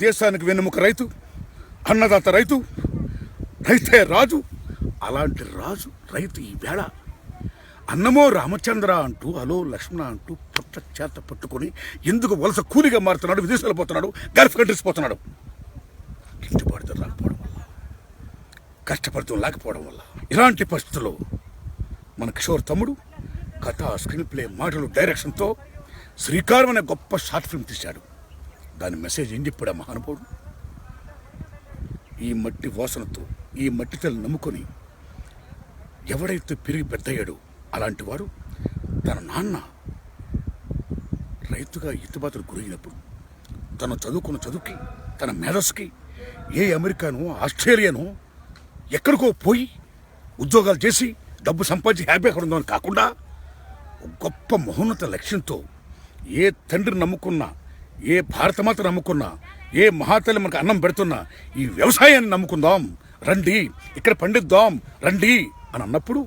దేశానికి వెన్నెముక రైతు, అన్నదాత రైతు, రైతే రాజు. అలాంటి రాజు రైతు ఈవేళ అన్నమో రామచంద్ర అంటూ అలో లక్ష్మణ అంటూ పొట్ట చేత పట్టుకొని ఎందుకు వలస కూలిగా మారుతున్నాడు, విదేశాలు పోతున్నాడు, గల్ఫ్ కంట్రీస్ పోతున్నాడు. గిట్టుబాటు రాకపోవడం వల్ల, కష్టపడుతూ లేకపోవడం వల్ల. ఇలాంటి పరిస్థితుల్లో మన కిషోర్ తమ్ముడు కథ, స్క్రీన్ ప్లే, మాటలు, డైరెక్షన్తో శ్రీకారం అనే గొప్ప షార్ట్ ఫిల్మ్ తీశాడు. దాని మెసేజ్ ఏం చెప్పాడు మహానుభావుడు? ఈ మట్టి వాసనతో, ఈ మట్టి తల్లి నమ్ముకొని ఎవడైతే పెరిగి పెద్దయ్యాడో అలాంటి వారు తన నాన్న రైతుగా ఇతిబాతులు గురైనప్పుడు తను చదువుకున్న చదువుకి, తన మేధస్సుకి ఏ అమెరికానో ఆస్ట్రేలియానో ఎక్కడికో పోయి ఉద్యోగాలు చేసి డబ్బు సంపాదించి హ్యాపీగా ఉందో అని కాకుండా గొప్ప మహోన్నత లక్ష్యంతో ఏ తండ్రిని నమ్ముకున్నా, ఏ భారతమాత నమ్ముకున్నా, ఏ మహాతల్లి మనకు అన్నం పెడుతున్నా ఈ వ్యవసాయాన్ని నమ్ముకుందాం రండి, ఇక్కడ పండిద్దాం రండి అని అన్నప్పుడు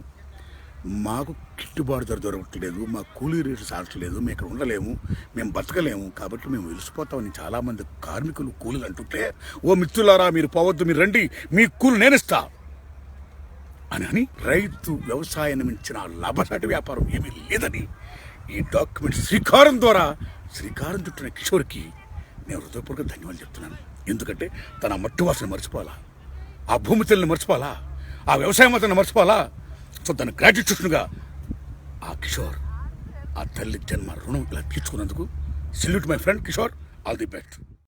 మాకు గిట్టుబాటు ధర దొరకట్లేదు, మా కూలీ రేటు సాగట్లేదు, మేము ఇక్కడ ఉండలేము, మేము బతకలేము, కాబట్టి మేము వెలిసిపోతామని చాలామంది కార్మికులు కూలీలు అంటుంటే, ఓ మిత్రులారా మీరు పోవద్దు, మీరు రండి, మీ కూలి నేనిస్తా అని రైతు వ్యవసాయాన్ని మించిన లాభసాటి వ్యాపారం ఏమీ లేదని ఈ డాక్యుమెంట్ శ్రీకారం ద్వారా శ్రీకారం చుట్టిన కిషోర్కి నేను హృదయపూర్వక ధన్యవాదాలు చెప్తున్నాను. ఎందుకంటే తన మట్టి వాసన మర్చిపోవాలా, ఆ భూమి తల్లిని మర్చిపోవాలా, ఆ వ్యవసాయ మతాన్ని మర్చిపోవాలా. సో దాని గ్రాటిట్యూషన్గా ఆ కిషోర్ ఆ తల్లి జన్మ రుణం ఇలా తీర్చుకున్నందుకు salute my friend Kishore. All the best.